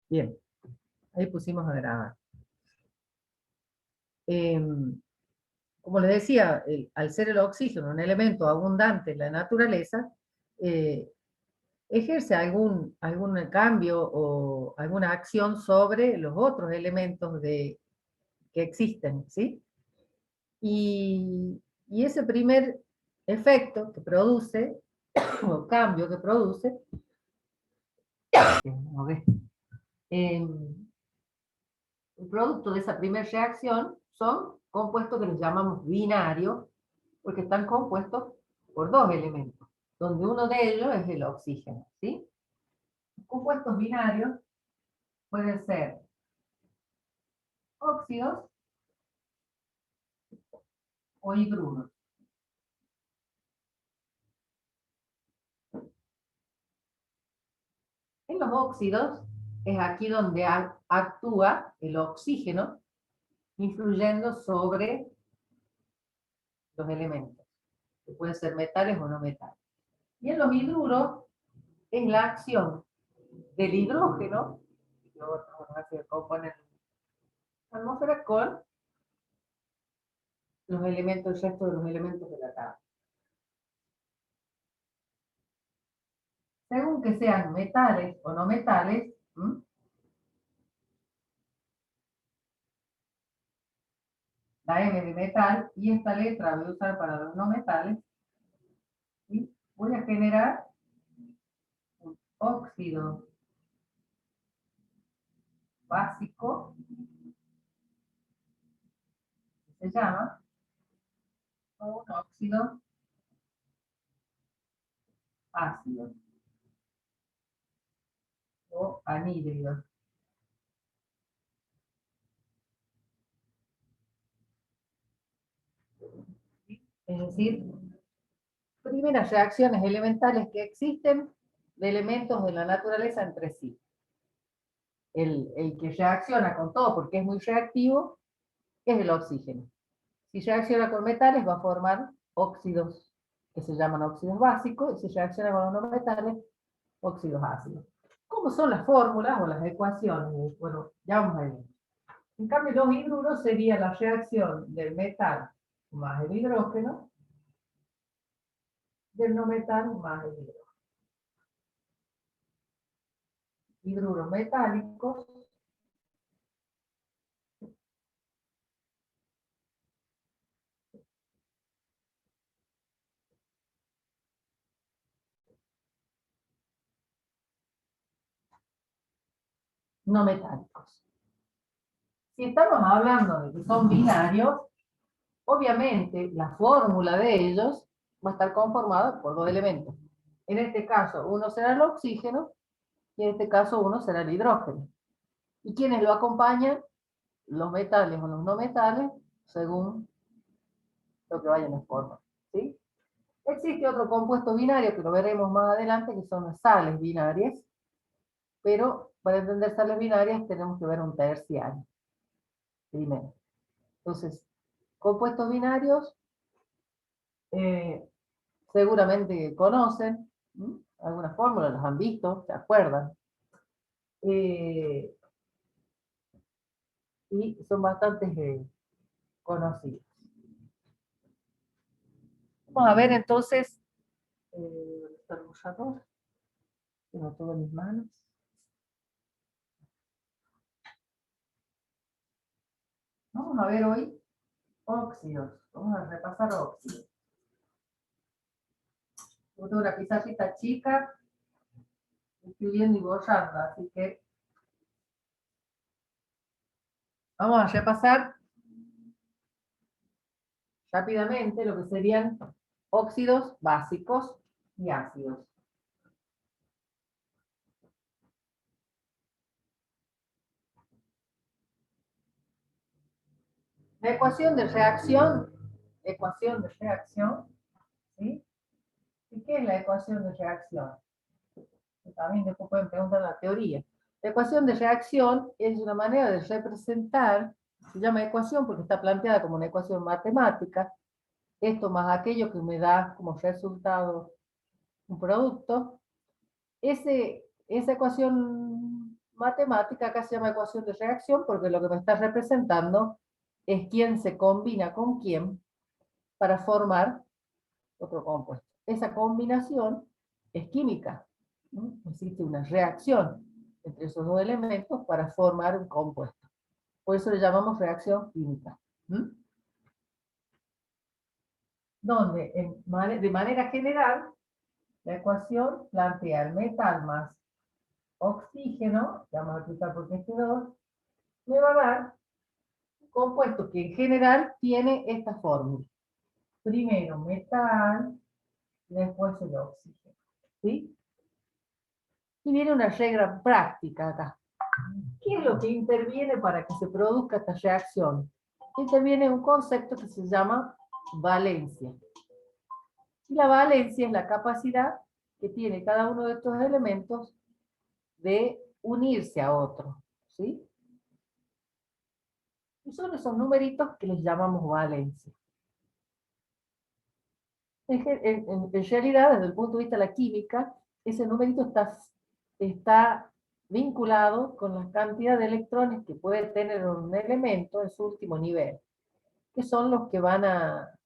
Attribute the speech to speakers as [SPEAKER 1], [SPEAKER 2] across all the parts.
[SPEAKER 1] Bien, ahí pusimos a grabar. Como les decía, al ser el oxígeno un elemento abundante en la naturaleza, eh, ejerce algún cambio o alguna acción sobre los otros elementos que existen, ¿sí? Y ese primer efecto que produce, o cambio que produce, el producto de esa primera reacción son compuestos que les llamamos binarios, porque están compuestos por dos elementos, donde uno de ellos es el oxígeno, ¿sí? Los compuestos binarios pueden ser óxidos o hidruros. En los óxidos es aquí donde actúa el oxígeno, influyendo sobre los elementos, que pueden ser metales o no metales. Y en los hidruros es la acción del hidrógeno, que componen la atmósfera, con los elementos, el resto de los elementos de la tabla. Según que sean metales o no metales, la M de metal, y esta letra voy a usar para los no metales, ¿sí? Voy a generar un óxido básico, que se llama, o un óxido ácido, o anhídrido. Es decir, primeras reacciones elementales que existen de elementos de la naturaleza entre sí. El que reacciona con todo porque es muy reactivo es el oxígeno. Si reacciona con metales va a formar óxidos que se llaman óxidos básicos, y si reacciona con los no metales, óxidos ácidos. ¿Cómo son las fórmulas o las ecuaciones? Bueno, ya vamos a ver. En cambio, los hidruros sería la reacción del metal más el hidrógeno, del no metal más el hidrógeno. Hidruros metálicos no metálicos. Si estamos hablando de que son binarios, obviamente la fórmula de ellos va a estar conformada por dos elementos. En este caso, uno será el oxígeno y en este caso uno será el hidrógeno. ¿Y quiénes lo acompañan? Los metales o los no metales, según lo que vayan a formar, ¿sí? Existe otro compuesto binario que lo veremos más adelante, que son las sales binarias, pero para entender sales binarias tenemos que ver un terciario primero. Entonces, compuestos binarios, eh, seguramente conocen, ¿m? Algunas fórmulas las han visto, se acuerdan, y son bastante conocidos. Vamos a ver entonces, el borrador, tengo todo en mis manos. Vamos a ver hoy óxidos, vamos a repasar óxidos. Yo tengo una pizarrita chica, escribiendo y borrando, así que vamos a repasar rápidamente lo que serían óxidos básicos y ácidos. La ecuación de reacción, ¿sí? ¿Y qué es la ecuación de reacción? También después pueden preguntar la teoría. La ecuación de reacción es una manera de representar, se llama ecuación porque está planteada como una ecuación matemática, esto más aquello que me da como resultado un producto. Esa ecuación matemática, acá se llama ecuación de reacción, porque lo que me está representando es quién se combina con quién para formar otro compuesto. Esa combinación es química, ¿no? Existe una reacción entre esos dos elementos para formar un compuesto. Por eso le llamamos reacción química. ¿Mm? Donde de manera general la ecuación plantea el metal más oxígeno, vamos a aplicar porque este 2, me va a dar un compuesto que en general tiene esta fórmula. Primero metal, después el oxígeno. ¿Sí? Y viene una regla práctica acá. ¿Qué es lo que interviene para que se produzca esta reacción? Interviene un concepto que se llama valencia. Y la valencia es la capacidad que tiene cada uno de estos elementos de unirse a otro. ¿Sí? Y son esos numeritos que les llamamos valencia. En realidad, desde el punto de vista de la química, ese numerito está vinculado con la cantidad de electrones que puede tener un elemento en su último nivel, que son los que van a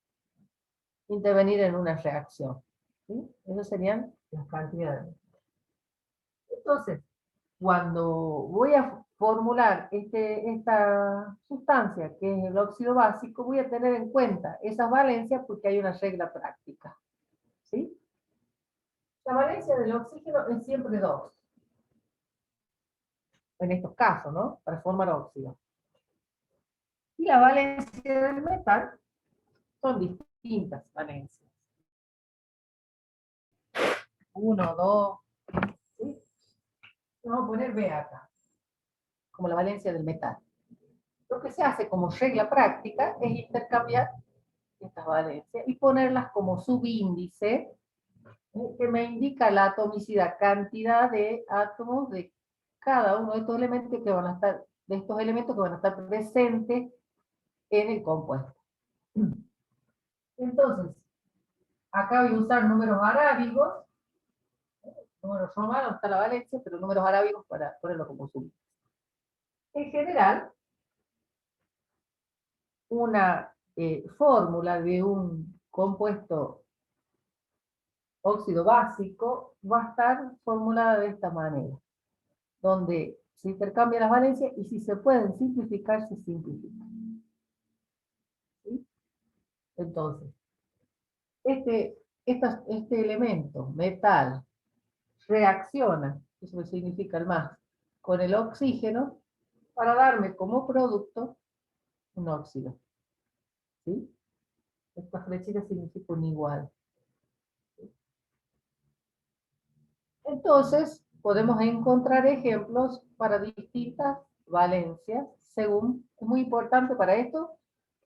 [SPEAKER 1] intervenir en una reacción. ¿Sí? Esas serían las cantidades. Entonces, cuando voy a formular esta sustancia, que es el óxido básico, voy a tener en cuenta esas valencias porque hay una regla práctica. ¿Sí? La valencia del oxígeno es siempre 2. En estos casos, ¿no? Para formar óxido. Y la valencia del metal son distintas valencias. 1, 2, ¿sí? Vamos a poner B acá, como la valencia del metal. Lo que se hace como regla práctica es intercambiar estas valencias y ponerlas como subíndice, que me indica la atomicidad, cantidad de átomos de cada uno de estos elementos que van a estar, presentes en el compuesto. Entonces, acá voy a usar números arábigos, números romanos está la valencia, pero números arábigos para ponerlo como subíndice. En general, una fórmula de un compuesto óxido básico va a estar formulada de esta manera, donde se intercambian las valencias y si se pueden simplificar, se simplifican. ¿Sí? Entonces, este elemento, metal, reacciona, eso significa el más, con el oxígeno para darme como producto un óxido. ¿Sí? Esta flechita significa un igual. Entonces, podemos encontrar ejemplos para distintas valencias, según, es muy importante para esto,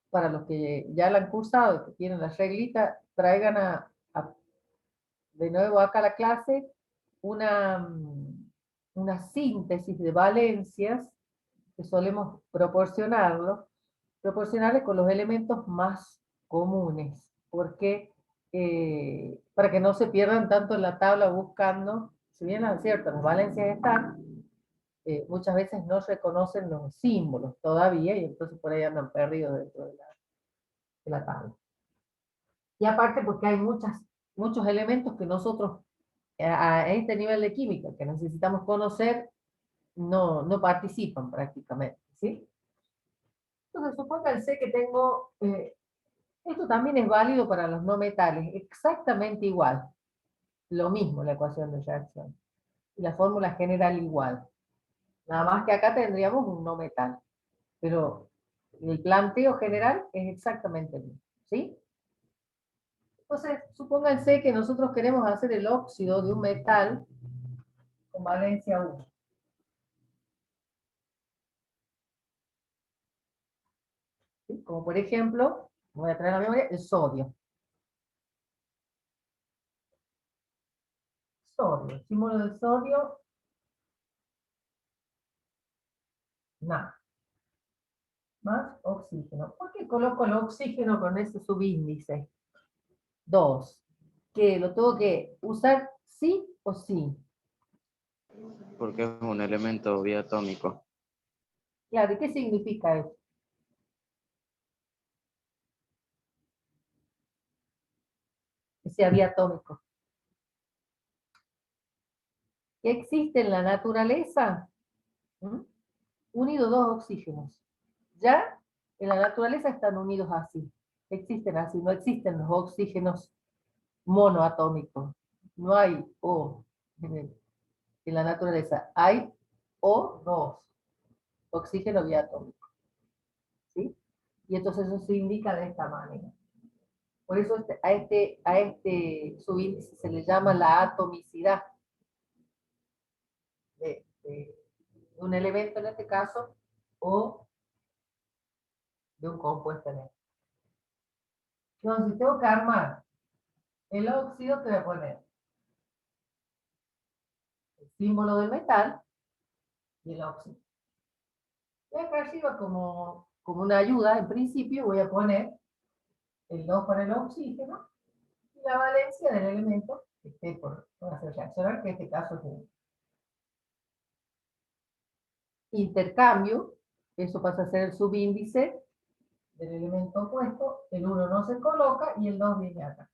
[SPEAKER 1] para los que ya la han cursado, que tienen la reglita, traigan de nuevo acá a la clase una, una síntesis de valencias que solemos proporcionarles con los elementos más comunes, porque para que no se pierdan tanto en la tabla buscando, si bien es cierto, las valencias están, muchas veces no reconocen los símbolos todavía y entonces por ahí andan perdidos dentro de la tabla. Y aparte porque hay muchos elementos que nosotros a este nivel de química que necesitamos conocer no participan prácticamente, ¿sí? Entonces supónganse que tengo, esto también es válido para los no metales, exactamente igual, lo mismo la ecuación de reacción, y la fórmula general igual, nada más que acá tendríamos un no metal, pero el planteo general es exactamente el mismo, ¿sí? Entonces, supónganse que nosotros queremos hacer el óxido de un metal con valencia 1. ¿Sí? Como por ejemplo, voy a traer a la memoria el sodio. Sodio, el símbolo del sodio, nada. Más oxígeno. ¿Por qué coloco el oxígeno con ese subíndice? 2. Que lo tengo que usar sí o sí.
[SPEAKER 2] Porque es un elemento biatómico.
[SPEAKER 1] Claro, ¿y qué significa eso? Que sea biatómico. Que existe en la naturaleza, ¿m? Unidos dos oxígenos. Ya en la naturaleza están unidos así. Existen así, no existen los oxígenos monoatómicos. No hay O en la naturaleza. Hay O2, oxígeno diatómico. ¿Sí? Y entonces eso se indica de esta manera. Por eso a este subíndice se le llama la atomicidad de un elemento en este caso o de un compuesto en este. Entonces, tengo que armar el óxido, que voy a poner el símbolo del metal y el óxido. Y acá arriba, como una ayuda, en principio voy a poner el 2 para el oxígeno y la valencia del elemento que esté por hacer reaccionar, que en este caso es un intercambio, eso pasa a ser el subíndice del elemento opuesto, el 1 no se coloca y el 2 viene acá.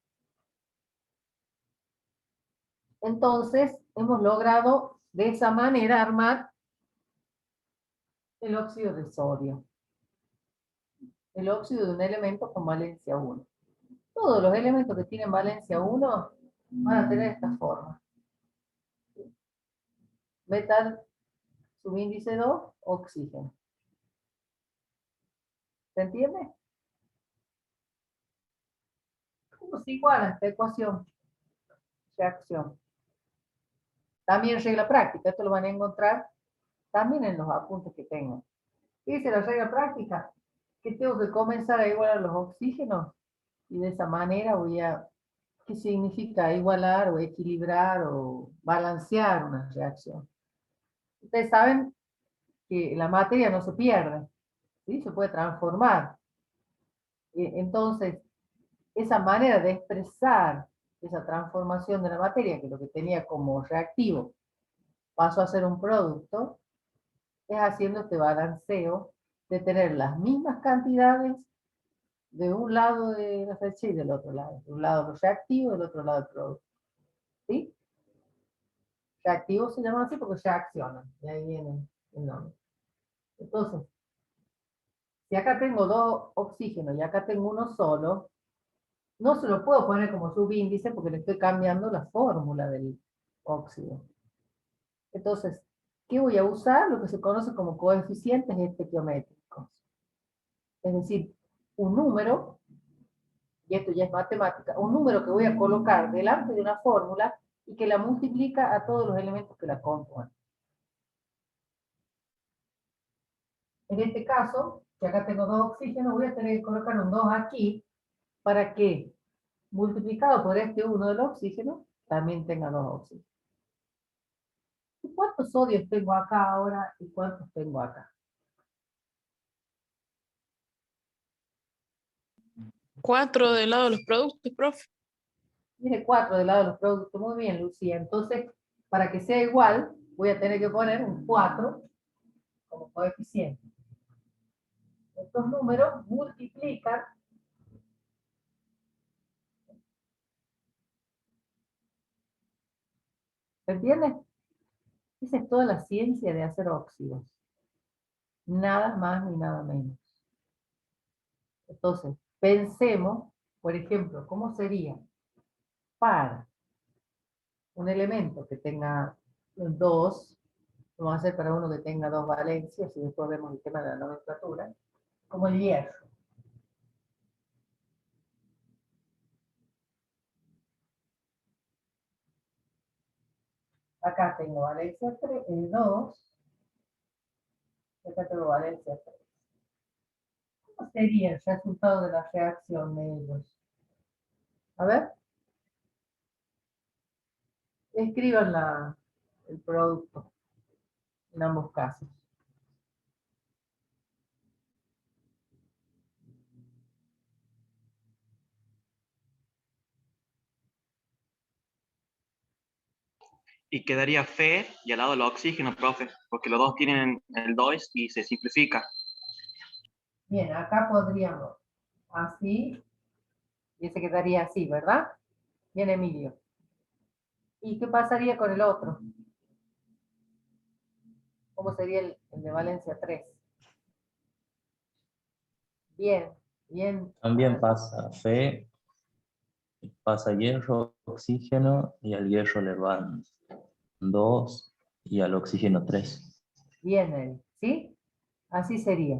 [SPEAKER 1] Entonces, hemos logrado de esa manera armar el óxido de sodio. El óxido de un elemento con valencia 1. Todos los elementos que tienen valencia 1 van a tener esta forma. Metal, subíndice 2, oxígeno. ¿Se entiende? ¿Cómo se iguala esta ecuación? Reacción. También regla práctica, esto lo van a encontrar también en los apuntes que tengo. ¿Qué dice la regla práctica? Que tengo que comenzar a igualar los oxígenos y de esa manera voy a, ¿qué significa igualar o equilibrar o balancear una reacción? Ustedes saben que la materia no se pierde, ¿sí? Se puede transformar. Entonces, esa manera de expresar esa transformación de la materia, que lo que tenía como reactivo pasó a ser un producto, es haciendo este balanceo de tener las mismas cantidades de un lado de la fecha y del otro lado. De un lado los reactivos, del otro lado el producto. ¿Sí? Reactivos se llaman así porque reaccionan, y ahí viene el nombre. Entonces, si acá tengo dos oxígenos y acá tengo uno solo, no se lo puedo poner como subíndice porque le estoy cambiando la fórmula del óxido. Entonces, ¿qué voy a usar? Lo que se conoce como coeficientes estequiométricos. Es decir, un número, y esto ya es matemática, un número que voy a colocar delante de una fórmula y que la multiplica a todos los elementos que la componen. En este caso, que acá tengo dos oxígenos, voy a tener que colocar un 2 aquí para que, multiplicado por este 1 del oxígeno, también tenga dos oxígenos. ¿Y cuántos sodios tengo acá ahora y cuántos tengo acá?
[SPEAKER 3] 4 del lado de los productos, profe.
[SPEAKER 1] Tiene 4 del lado de los productos. Muy bien, Lucía. Entonces, para que sea igual, voy a tener que poner un 4 como coeficiente. Estos números multiplican. ¿Se entiende? Esa es toda la ciencia de hacer óxidos. Nada más ni nada menos. Entonces, pensemos, por ejemplo, cómo sería para un elemento que tenga dos, vamos a hacer para uno que tenga dos valencias, y después vemos el tema de la nomenclatura, como el hierro. Acá tengo valencia 3, 2, acá tengo valencia 3. ¿Cómo sería el resultado de la reacción de ellos? A ver, escriban el producto en ambos casos.
[SPEAKER 4] Y quedaría Fe y al lado el oxígeno, profe, porque los dos tienen el 2 y se simplifica.
[SPEAKER 1] Bien, acá podríamos así, y ese quedaría así, ¿verdad? Bien, Emilio. ¿Y qué pasaría con el otro? ¿Cómo sería el de Valencia 3? Bien, bien.
[SPEAKER 5] También pasa Fe, pasa hierro, oxígeno, y al hierro le van 2 y al oxígeno 3.
[SPEAKER 1] Bien, Eric, ¿sí? Así sería.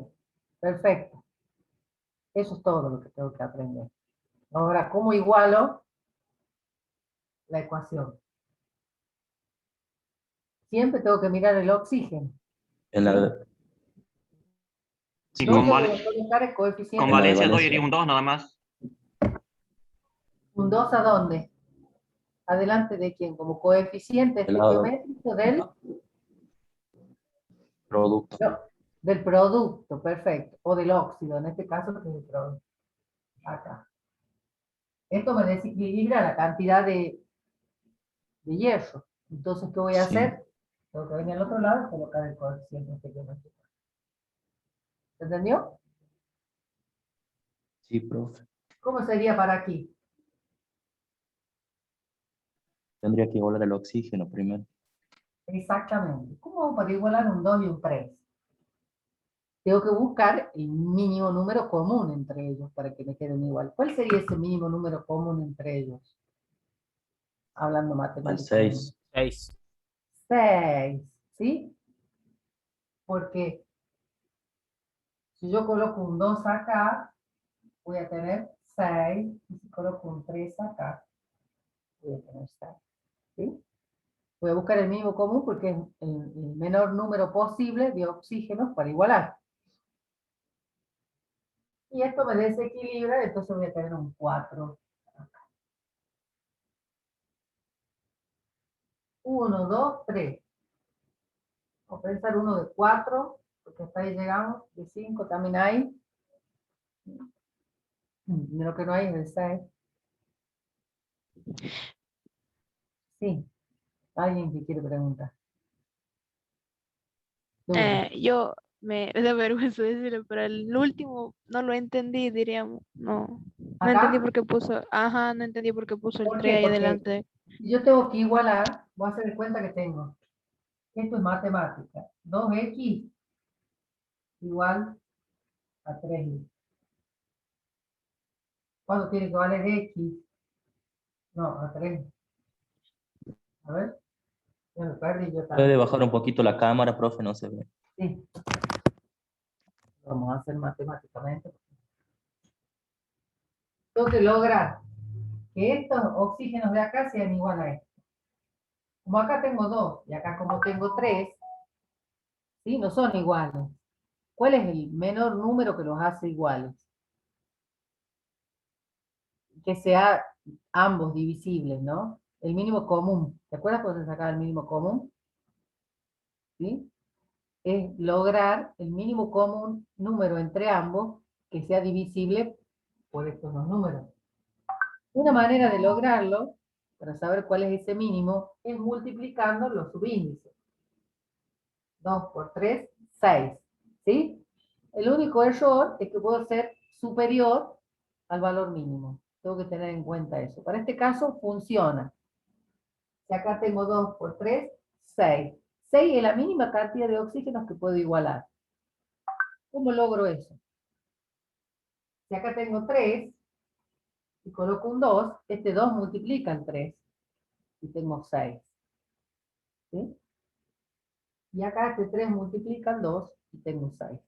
[SPEAKER 1] Perfecto. Eso es todo lo que tengo que aprender. Ahora, ¿cómo igualo la ecuación? Siempre tengo que mirar el oxígeno.
[SPEAKER 5] En la,
[SPEAKER 4] Y
[SPEAKER 1] ¿Dónde
[SPEAKER 5] sí,
[SPEAKER 4] con,
[SPEAKER 1] voy a colocar el coeficiente?
[SPEAKER 4] con
[SPEAKER 5] En la de
[SPEAKER 4] Valencia 2
[SPEAKER 5] Valencia.
[SPEAKER 4] iría un 2 nada más.
[SPEAKER 1] ¿Un 2 a dónde? ¿Adelante de quién? Como coeficiente
[SPEAKER 5] el lado
[SPEAKER 1] estequiométrico del,
[SPEAKER 5] producto.
[SPEAKER 1] no, del producto, perfecto. O del óxido, en este caso, que es el producto. Acá. Esto me desequilibra la cantidad de hierro. Entonces, ¿qué voy a
[SPEAKER 5] Sí,
[SPEAKER 1] hacer? Tengo que venir al otro lado y colocar el coeficiente estequiométrico. ¿Se entendió?
[SPEAKER 5] sí, profe.
[SPEAKER 1] ¿Cómo sería para aquí?
[SPEAKER 5] Tendría que igualar el oxígeno primero.
[SPEAKER 1] Exactamente. ¿Cómo hago para igualar un 2 y un 3? Tengo que buscar el mínimo número común entre ellos para que me queden igual. ¿Cuál sería ese mínimo número común entre ellos? Hablando
[SPEAKER 5] El
[SPEAKER 1] matemáticamente.
[SPEAKER 5] 6.
[SPEAKER 6] 6.
[SPEAKER 1] 6, ¿sí? Porque si yo coloco un 2 acá, voy a tener 6. Y si coloco un 3 acá, voy a tener 6. ¿Sí? Voy a buscar el mínimo común porque es el menor número posible de oxígenos para igualar. Y esto me desequilibra, entonces voy a tener un 4. 1, 2, 3. Vamos a pensar uno de 4, porque hasta ahí llegamos. De 5 también hay. Lo que no hay es de 6. Sí, alguien que quiere preguntar. Dulce.
[SPEAKER 3] Yo me da vergüenza decirlo, pero el último no lo entendí, diríamos. No, no entendí
[SPEAKER 1] Acá,
[SPEAKER 3] por qué puso, ajá, no entendí por qué puso el
[SPEAKER 1] ¿por
[SPEAKER 3] 3
[SPEAKER 1] qué?
[SPEAKER 3] ahí
[SPEAKER 1] Porque
[SPEAKER 3] adelante.
[SPEAKER 1] si yo tengo que igualar, voy a hacer de cuenta que tengo. Esto es matemática. 2x igual a 3y. ¿Cuánto tiene que valer x? No, a 3. A ver, ya me perdí yo
[SPEAKER 5] Puede
[SPEAKER 1] también.
[SPEAKER 5] bajar un poquito la cámara, profe, no se ve.
[SPEAKER 1] Sí, vamos a hacer matemáticamente. Tengo que lograr que estos oxígenos de acá sean igual a estos. Como acá tengo 2 y acá como tengo 3, ¿sí? No son iguales. ¿Cuál es el menor número que los hace iguales? Que sea ambos divisibles, ¿no? El mínimo común. ¿Te acuerdas cuando se sacaba el mínimo común? ¿Sí? Es lograr el mínimo común número entre ambos que sea divisible por estos dos números. Una manera de lograrlo, para saber cuál es ese mínimo, es multiplicando los subíndices. 2 por 3, 6. ¿Sí? El único error es que puedo ser superior al valor mínimo. Tengo que tener en cuenta eso. Para este caso funciona. Si acá tengo 2 por 3, 6. 6 es la mínima cantidad de oxígenos que puedo igualar. ¿Cómo logro eso? Si acá tengo 3 y coloco un 2, este 2 multiplica el 3 y tengo 6. ¿Sí? Y acá este 3 multiplica el 2 y tengo 6.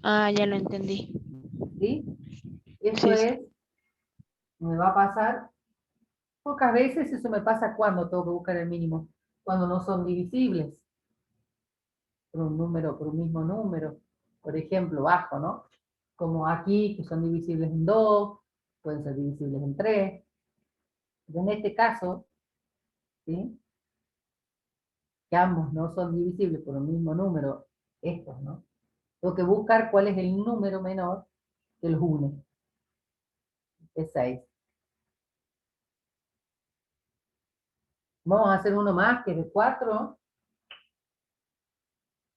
[SPEAKER 3] Ah, ya lo entendí.
[SPEAKER 1] ¿Sí? Eso
[SPEAKER 3] Sí, sí.
[SPEAKER 1] es, me va a pasar, pocas veces eso me pasa cuando tengo que buscar el mínimo, cuando no son divisibles por un número, por un mismo número, por ejemplo, bajo, ¿no? Como aquí, que son divisibles en 2, pueden ser divisibles en 3. Pero en este caso, ¿sí? Que ambos no son divisibles por un mismo número, estos, ¿no? Tengo que buscar cuál es el número menor que los une, es 6. Vamos a hacer uno más que es de 4.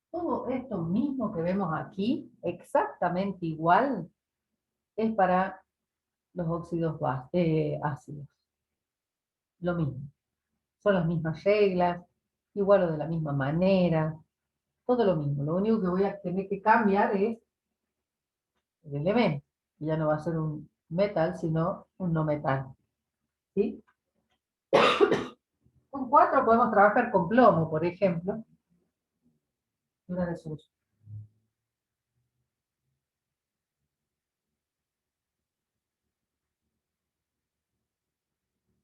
[SPEAKER 1] Todo esto mismo que vemos aquí, exactamente igual, es para los óxidos ácidos. Lo mismo. Son las mismas reglas, igual o de la misma manera, todo lo mismo. Lo único que voy a tener que cambiar es el elemento. Ya no va a ser un metal, sino un no metal. ¿Sí? Con 4 podemos trabajar con plomo, por ejemplo. Una de sus.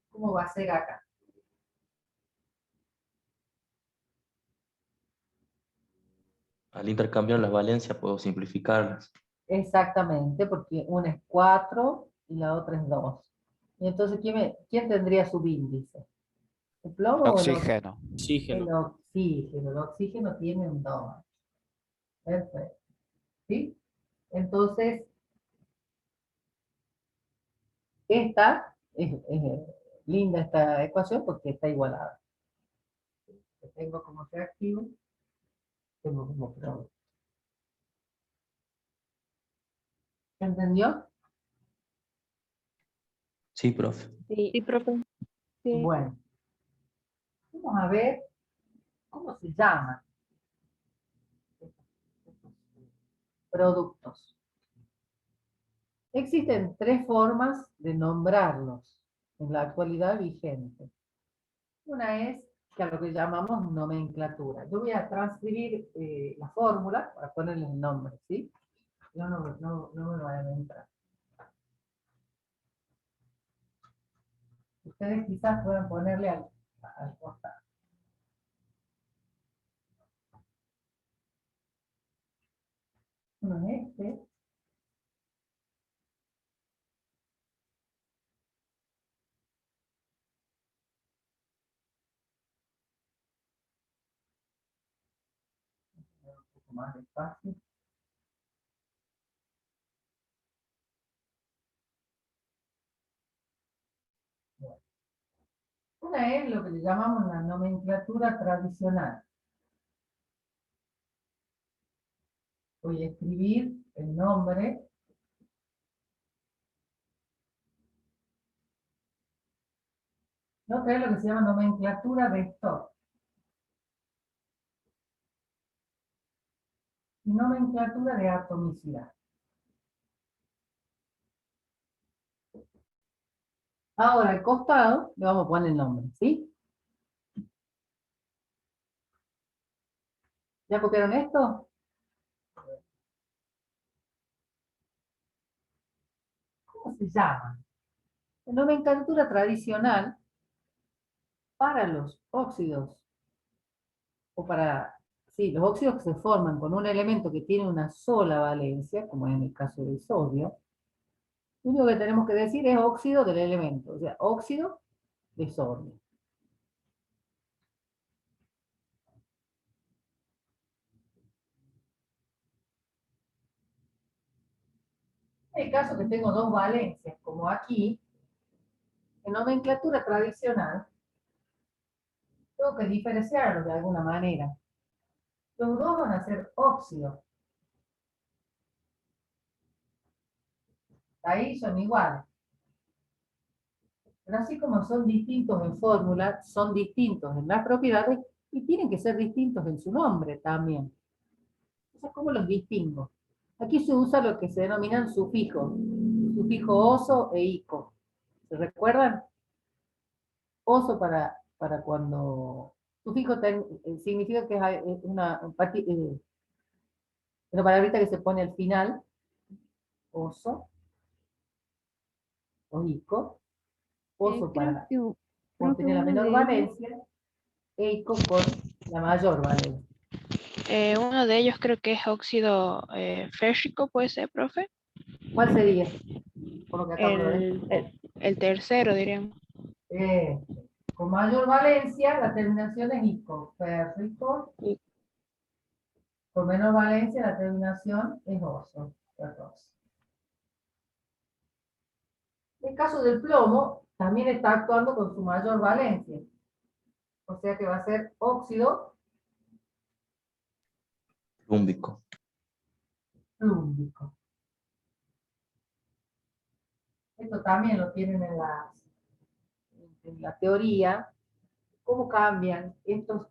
[SPEAKER 1] ¿Cómo va a ser acá?
[SPEAKER 5] Al intercambiar las valencias puedo simplificarlas.
[SPEAKER 1] Exactamente, porque una es 4 y la otra es 2. Y entonces, ¿quién tendría subíndice? ¿El plomo o el
[SPEAKER 6] Oxígeno.
[SPEAKER 1] el
[SPEAKER 2] Oxígeno.
[SPEAKER 1] oxígeno? El oxígeno tiene un 2. Perfecto. ¿Sí? Entonces, esta es linda esta ecuación porque está igualada. Tengo como reactivo, tengo como producto. ¿Se entendió?
[SPEAKER 5] Sí, profe.
[SPEAKER 3] Sí, profe. Sí.
[SPEAKER 1] Bueno, vamos a ver cómo se llaman estos productos. Existen 3 formas de nombrarlos en la actualidad vigente. Una es que a lo que llamamos nomenclatura. Yo voy a transcribir la fórmula para ponerle el nombre, ¿sí? Yo no me voy a entrar. Ustedes quizás puedan ponerle al costado. Uno es este. Un poco más despacio. Bueno. Una es lo que le llamamos la nomenclatura tradicional. Voy a escribir el nombre. La otra es lo que se llama nomenclatura vector. Y nomenclatura de atomicidad. Ahora al costado le vamos a poner el nombre, ¿sí? ¿Ya copiaron esto? ¿Cómo se llama? La nomenclatura tradicional para los óxidos, o para, sí, los óxidos que se forman con un elemento que tiene una sola valencia, como en el caso del sodio, lo único que tenemos que decir es óxido del elemento, o sea, óxido de sodio. En el caso que tengo 2 valencias, como aquí, en nomenclatura tradicional, tengo que diferenciarlos de alguna manera. Los dos van a ser óxidos. Ahí son iguales. Pero así como son distintos en fórmula, son distintos en las propiedades y tienen que ser distintos en su nombre también. Entonces, ¿cómo los distingo? Aquí se usa lo que se denominan sufijos. Sufijo oso e ico. ¿Se recuerdan? Oso para cuando... Sufijo significa que es una palabrita que se pone al final. Oso o ico. Oso
[SPEAKER 3] Creo
[SPEAKER 1] para
[SPEAKER 3] que,
[SPEAKER 1] cuando
[SPEAKER 3] creo que
[SPEAKER 1] tiene la
[SPEAKER 3] uno
[SPEAKER 1] menor
[SPEAKER 3] de ellos,
[SPEAKER 1] valencia. E ico con la mayor valencia.
[SPEAKER 3] uno de ellos creo que es óxido férrico, puede ser, profe.
[SPEAKER 1] ¿Cuál sería? Por lo que acabo de ver.
[SPEAKER 3] El tercero, diríamos.
[SPEAKER 1] Eh, con mayor valencia, la terminación es ico. Férrico.
[SPEAKER 3] Sí.
[SPEAKER 1] Con menor valencia, la terminación es oso. En el caso del plomo, también está actuando con su mayor valencia. O sea que va a ser óxido
[SPEAKER 5] Plúmbico.
[SPEAKER 1] plúmbico. Esto también lo tienen en la teoría, cómo cambian estos,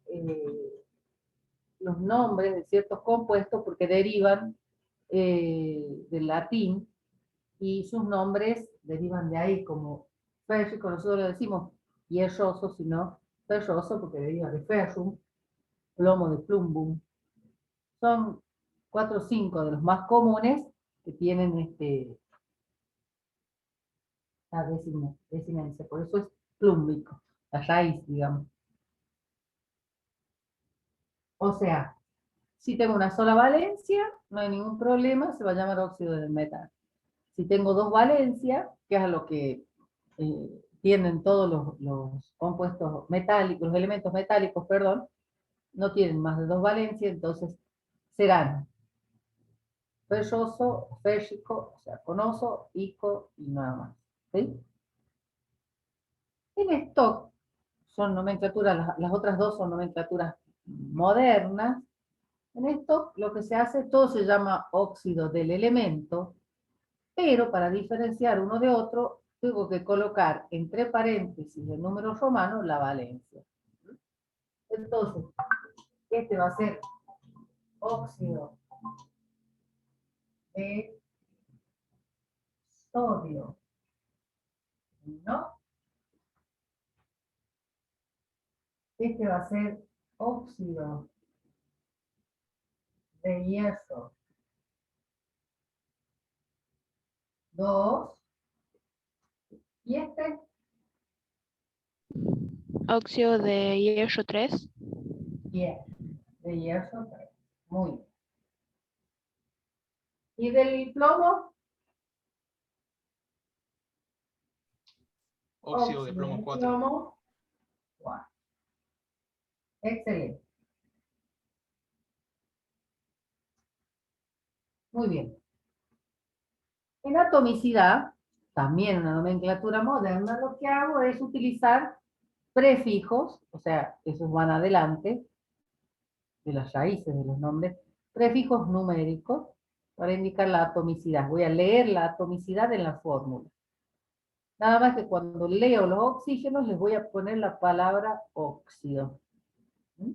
[SPEAKER 1] los nombres de ciertos compuestos porque derivan del latín y sus nombres derivan de ahí, como férrico, nosotros lo decimos hierroso, sino ferroso porque deriva de ferrum, plomo de plumbum. Son 4 o 5 de los más comunes que tienen la desinencia, por eso es plúmbico, la raíz, digamos. O sea, si tengo una sola valencia, no hay ningún problema, se va a llamar óxido del metal. Si tengo dos valencias, que es a lo que tienden todos los compuestos metálicos, los elementos metálicos, perdón, no tienen más de dos valencias, entonces serán ferroso, férrico, o sea, conoso, ico y nada más. ¿Sí? En stock son nomenclaturas, las otras dos son nomenclaturas modernas. En esto lo que se hace, todo se llama óxido del elemento, pero para diferenciar uno de otro, tengo que colocar entre paréntesis el número romano la valencia. Entonces, este va a ser óxido de sodio, ¿no? Este va a ser óxido de hierro 2. Y este,
[SPEAKER 3] Óxido de hierro 3.
[SPEAKER 1] bien, de hierro 3. Muy bien. ¿Y del plomo?
[SPEAKER 6] Óxido de plomo 4.
[SPEAKER 1] Plomo 4. Excelente. Muy bien. En atomicidad, también una nomenclatura moderna, lo que hago es utilizar prefijos, o sea, esos van adelante de las raíces de los nombres, prefijos numéricos para indicar la atomicidad. Voy a leer la atomicidad en la fórmula. Nada más que cuando leo los oxígenos les voy a poner la palabra óxido. ¿Mm?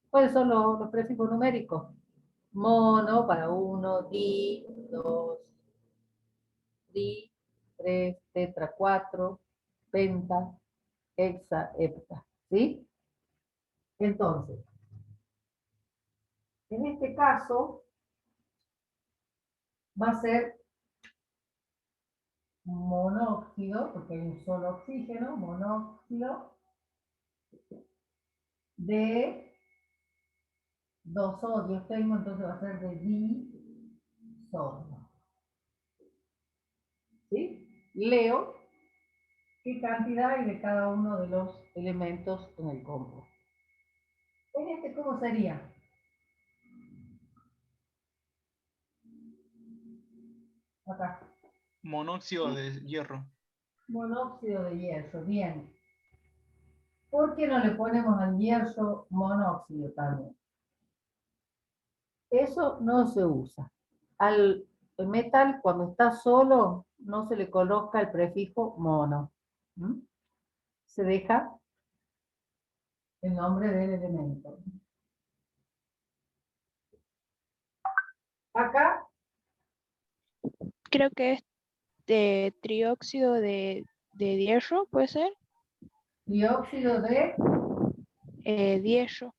[SPEAKER 1] ¿Cuáles son los prefijos numéricos? Mono para 1, di, 2, tri, 3, tetra, 4, penta, hexa, hepta. ¿Sí? Entonces, en este caso, va a ser monóxido, porque hay un solo oxígeno, monóxido de 2 sodios tengo, entonces va a ser de disodio. ¿Sí? Leo qué cantidad hay de cada uno de los elementos en el compuesto. En este, ¿cómo sería? Acá.
[SPEAKER 6] Monóxido de hierro.
[SPEAKER 1] Monóxido de hierro, bien. ¿Por qué no le ponemos al hierro monóxido también? Eso no se usa. Al metal, cuando está solo, no se le coloca el prefijo mono. ¿Mm? Se deja el nombre del elemento. Acá,
[SPEAKER 3] Creo que es de trióxido de hierro, ¿puede ser?
[SPEAKER 1] dióxido de
[SPEAKER 3] Hierro o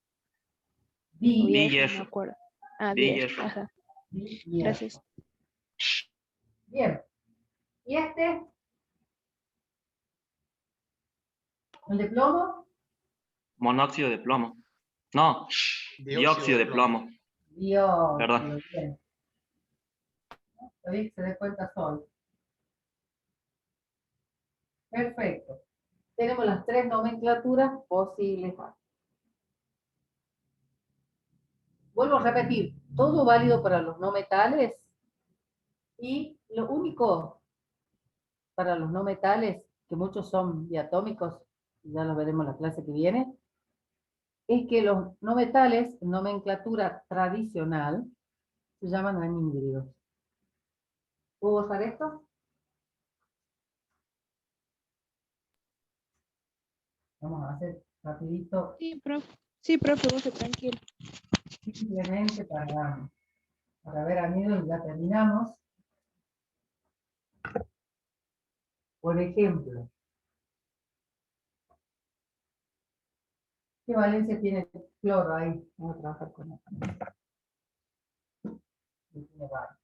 [SPEAKER 1] di,
[SPEAKER 3] hierro, no me
[SPEAKER 4] hierro.
[SPEAKER 3] acuerdo. Ah,
[SPEAKER 4] Di
[SPEAKER 3] hierro,
[SPEAKER 4] hierro.
[SPEAKER 3] ajá.
[SPEAKER 1] di hierro.
[SPEAKER 3] Gracias.
[SPEAKER 1] Bien. ¿Y este? ¿El de plomo?
[SPEAKER 4] Monóxido de plomo. No, dióxido de plomo.
[SPEAKER 1] Dióxido,
[SPEAKER 4] Perdón.
[SPEAKER 1] bien. ¿Veis? Se dé cuenta solo. Perfecto. Tenemos las 3 nomenclaturas posibles. Vuelvo a repetir, todo válido para los no metales y lo único para los no metales, que muchos son diatómicos, ya lo veremos la clase que viene, es que los no metales, en nomenclatura tradicional, se llaman anhídridos. ¿Puedo usar esto? Vamos a hacer rapidito,
[SPEAKER 3] Sí, profe. Sí, profe, use tranquilo.
[SPEAKER 1] simplemente para ver anhídridos y ya terminamos. Por ejemplo, ¿qué valencia tiene el cloro ahí? Vamos a trabajar con esto. Tiene varias.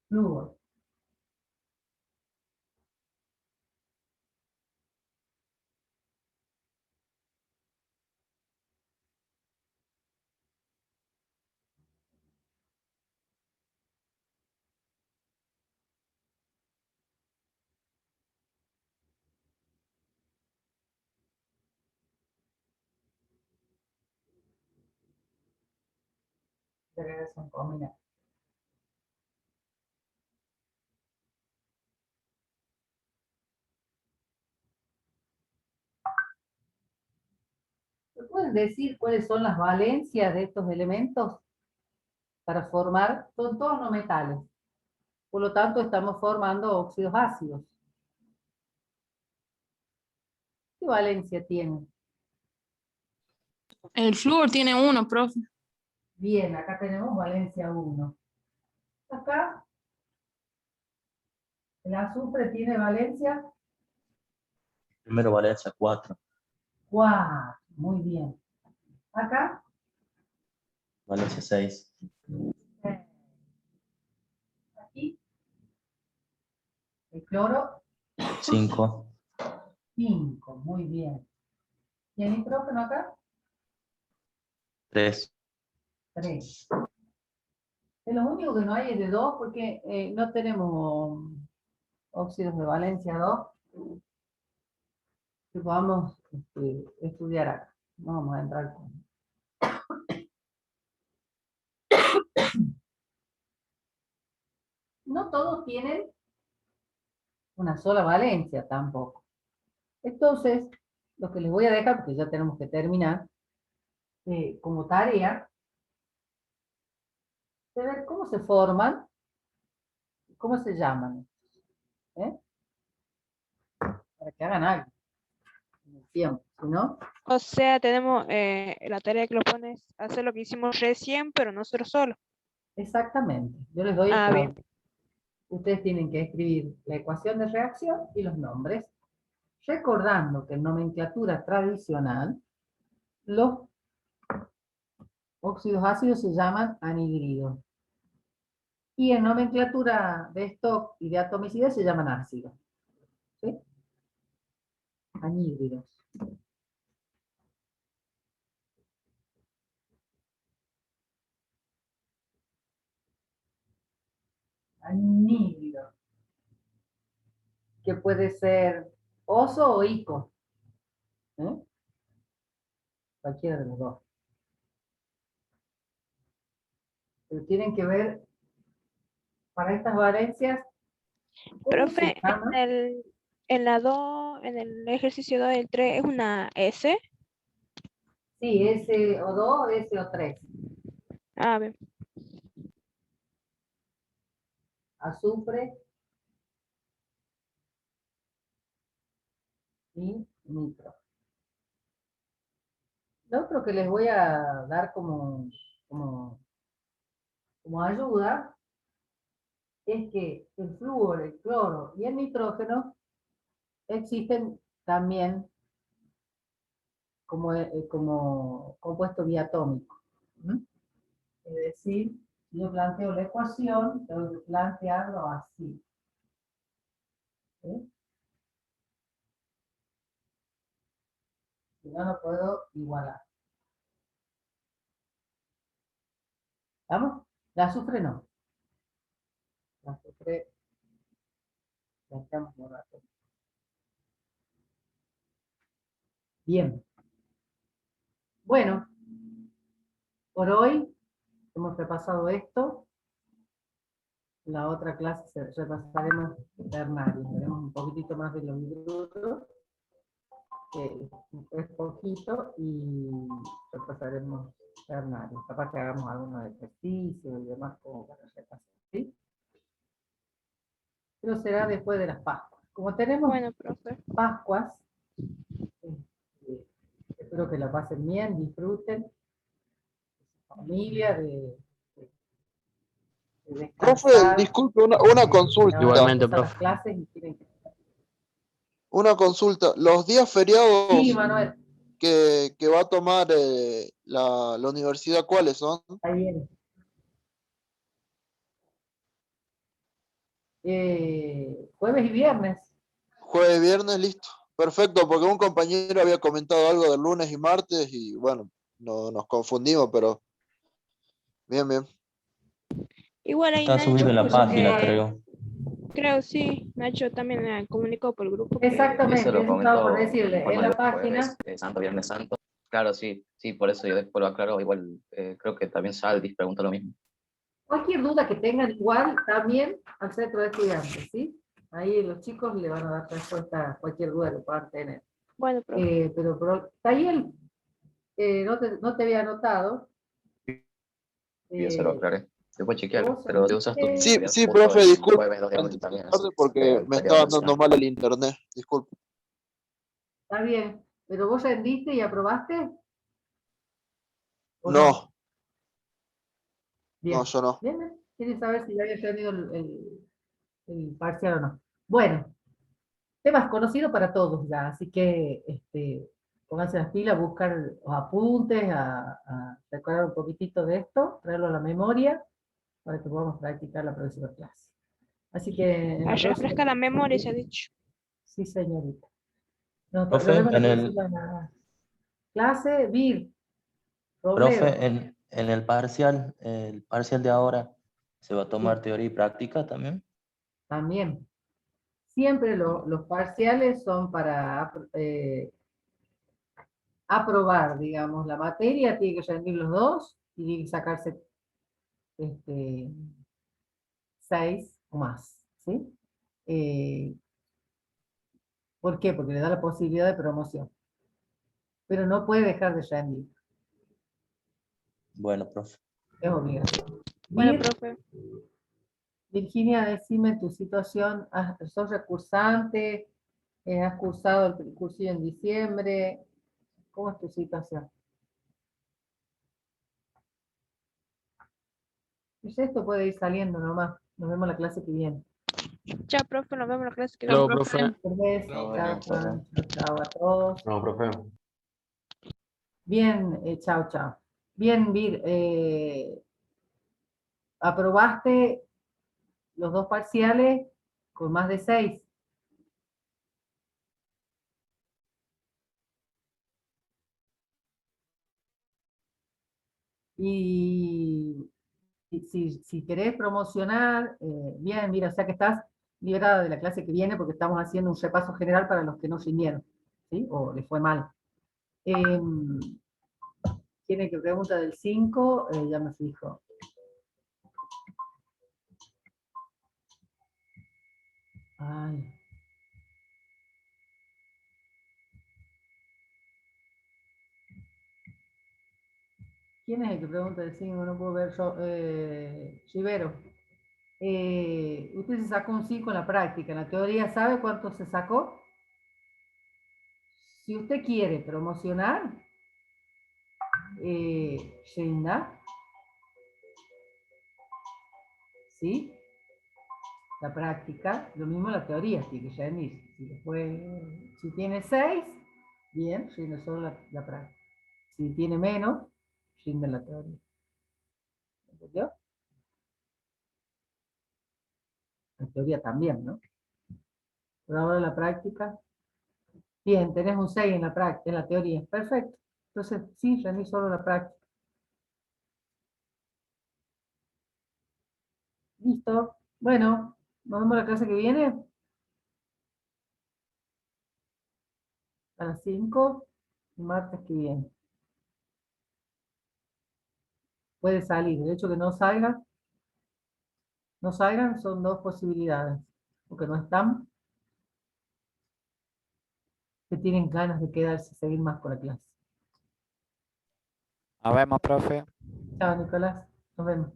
[SPEAKER 1] Flúor. Segregación combinada. ¿Me pueden decir cuáles son las valencias de estos elementos para formar? Son todos no metales. Por lo tanto, estamos formando óxidos ácidos. ¿Qué valencia tienen?
[SPEAKER 7] El flúor tiene uno, profe.
[SPEAKER 1] Bien, acá tenemos valencia 1. Acá, el azufre tiene valencia
[SPEAKER 5] Primero Valencia 4,
[SPEAKER 1] 4. Muy bien. Acá,
[SPEAKER 5] Valencia 6,
[SPEAKER 1] aquí, el cloro
[SPEAKER 5] 5,
[SPEAKER 1] 5. Muy bien. ¿Y el nitrógeno acá?
[SPEAKER 5] 3,
[SPEAKER 1] 3. Es lo único que no hay es de 2 porque no tenemos óxidos de valencia 2 que podamos estudiar acá. No vamos a entrar con... No todos tienen una sola valencia tampoco. Entonces, lo que les voy a dejar, porque ya tenemos que terminar, como tarea, de ver cómo se forman, cómo se llaman, ¿eh? Para que hagan algo en el tiempo, si no,
[SPEAKER 3] O sea, tenemos la tarea que lo pones hacer lo que hicimos recién, pero nosotros solo.
[SPEAKER 1] exactamente. Yo les doy el
[SPEAKER 3] Ah, bien.
[SPEAKER 1] problema. Ustedes tienen que escribir la ecuación de reacción y los nombres, recordando que en nomenclatura tradicional, los óxidos ácidos se llaman anhidridos. Y en nomenclatura de stock y de atomicidad se llaman ácidos. ¿Sí? Anhídridos. Anhídrido. Que puede ser oso o ico. ¿Eh? Cualquiera de los dos. Pero tienen que ver para estas valencias cómo se
[SPEAKER 3] Profe,
[SPEAKER 1] llama.
[SPEAKER 3] en la 2, en el ejercicio 2 del 3, ¿es una S?
[SPEAKER 1] Sí, SO2, SO3.
[SPEAKER 3] Ah, bien.
[SPEAKER 1] Azufre y nitro. Lo otro que les voy a dar como ayuda es que el flúor, el cloro y el nitrógeno existen también como compuesto diatómico. ¿Mm? Es decir, si yo planteo la ecuación, tengo que plantearlo así. ¿Sí? Si no, no puedo igualar. ¿Vamos? La azufre no. La azufre planteamos un rato. Bien. Bueno, por hoy hemos repasado esto. La otra clase repasaremos ternario, veremos un poquitito más de los libros, que es poquito, y repasaremos ternario. Capaz que hagamos algunos ejercicios y demás como para repasar, ¿sí? Pero será después de las Pascuas. Como tenemos
[SPEAKER 3] Bueno, profe.
[SPEAKER 1] Pascuas, espero que la pasen bien, disfruten, familia, de
[SPEAKER 8] Profe,
[SPEAKER 1] descansar.
[SPEAKER 8] disculpe, una consulta.
[SPEAKER 1] Ahora
[SPEAKER 2] Igualmente,
[SPEAKER 1] empiezan las
[SPEAKER 2] profe.
[SPEAKER 1] clases y tienen que...
[SPEAKER 8] Una consulta. Los días feriados
[SPEAKER 1] Sí, Manuel,
[SPEAKER 8] que va a tomar la universidad, ¿cuáles son?
[SPEAKER 1] ahí viene. Jueves y viernes.
[SPEAKER 8] Jueves, viernes, listo. Perfecto, porque un compañero había comentado algo de lunes y martes y bueno, no nos confundimos, pero bien, bien.
[SPEAKER 3] Igual ahí
[SPEAKER 5] Está subido en
[SPEAKER 3] Nacho
[SPEAKER 5] la
[SPEAKER 3] puso
[SPEAKER 5] página,
[SPEAKER 3] que,
[SPEAKER 5] creo.
[SPEAKER 3] creo sí, Nacho también me comunicó por el grupo que
[SPEAKER 1] Exactamente,
[SPEAKER 2] Eso lo
[SPEAKER 1] eso estaba por
[SPEAKER 2] comentó
[SPEAKER 1] decirle.
[SPEAKER 2] por
[SPEAKER 1] En
[SPEAKER 2] medio
[SPEAKER 1] la
[SPEAKER 2] de
[SPEAKER 1] página,
[SPEAKER 2] Jueves Santo, Viernes Santo. Claro, sí, sí, por eso yo después lo aclaro. Igual creo que también Saldis pregunta lo mismo.
[SPEAKER 1] cualquier duda que tengan, igual también al centro de estudiantes, ¿sí? Ahí los chicos le van a dar respuesta a cualquier duda que puedan tener.
[SPEAKER 3] bueno, profe.
[SPEAKER 1] Pero Tayel, no te había anotado.
[SPEAKER 2] Y eso lo aclaré. Después chequearlo.
[SPEAKER 1] Vos
[SPEAKER 2] Pero te usas tu
[SPEAKER 8] Sí,
[SPEAKER 2] feriado
[SPEAKER 8] sí,
[SPEAKER 2] justo
[SPEAKER 8] profe,
[SPEAKER 2] el
[SPEAKER 8] disculpe
[SPEAKER 2] jueves 2 de abril también, así que
[SPEAKER 8] porque
[SPEAKER 2] el
[SPEAKER 8] me
[SPEAKER 2] feriado
[SPEAKER 8] estaba dando
[SPEAKER 2] mencionado.
[SPEAKER 8] mal el internet. Disculpe.
[SPEAKER 1] Está bien, pero vos rendiste y aprobaste, ¿o no?
[SPEAKER 8] No, no,
[SPEAKER 1] Bien,
[SPEAKER 8] yo no.
[SPEAKER 1] bien, bien. Quieren saber si ya había tenido el parcial o no. Bueno, temas conocidos para todos ya, así que pónganse las pilas, buscar los apuntes, a recordar un poquitito de esto, traerlo a la memoria, para que podamos practicar la próxima clase. Así que en
[SPEAKER 3] A
[SPEAKER 1] la próxima...
[SPEAKER 3] refrescar la memoria, se ha dicho.
[SPEAKER 1] Sí, señorita. Nos
[SPEAKER 5] Profe,
[SPEAKER 1] vemos en la próxima clase. Robledo,
[SPEAKER 5] en el parcial de ahora, ¿se va a tomar
[SPEAKER 1] sí,
[SPEAKER 5] teoría y práctica también?
[SPEAKER 1] también. Siempre los parciales son para aprobar, digamos, la materia, tiene que rendir los dos y tiene que sacarse 6 o más, ¿sí? ¿Por qué? Porque le da la posibilidad de promoción. Pero no puede dejar de rendir,
[SPEAKER 5] Bueno, profe.
[SPEAKER 1] es obligatorio.
[SPEAKER 3] Bueno, profe.
[SPEAKER 1] Virginia, decime tu situación. ¿Sos recursante? ¿Has cursado el cursillo en diciembre? ¿Cómo es tu situación? Pues esto puede ir saliendo nomás. Nos vemos la clase que viene.
[SPEAKER 3] Chao, profe, nos vemos en la clase que
[SPEAKER 7] Chao,
[SPEAKER 3] viene.
[SPEAKER 7] profe.
[SPEAKER 1] Un beso,
[SPEAKER 6] No,
[SPEAKER 1] chao,
[SPEAKER 2] profe.
[SPEAKER 1] Juan, chao, chao a todos.
[SPEAKER 9] No, profe.
[SPEAKER 1] Bien, chao, chao. Bien, Vir, aprobaste los dos parciales con más de 6. Y si querés promocionar, bien, mira, o sea que estás liberada de la clase que viene porque estamos haciendo un repaso general para los que no vinieron, ¿sí? O les fue mal. Tiene que pregunta del 5, ya me fijo. Ay. ¿Quién es el que pregunta del 5? No puedo ver yo. Rivero. Usted se sacó un 5 en la práctica. En la teoría, ¿sabe cuánto se sacó? Si usted quiere promocionar, Shinda, ¿sí? La práctica, lo mismo la teoría, tiene que rendir. Si tiene 6, bien, rinde solo la práctica. Si tiene menos, rinde la teoría. ¿Entendió? La teoría también, ¿no? Pero ahora la práctica. Bien, tenés un 6 en la práctica, en la teoría. Perfecto. Entonces, sí, rendí solo la práctica. Listo. Bueno, nos vemos la clase que viene. A las 5, el martes que viene. Puede salir. El hecho que no salga no salgan, son dos posibilidades. Porque no están, que tienen ganas de quedarse, seguir más con la clase.
[SPEAKER 9] Nos vemos, profe.
[SPEAKER 1] Chao, Nicolás. Nos vemos.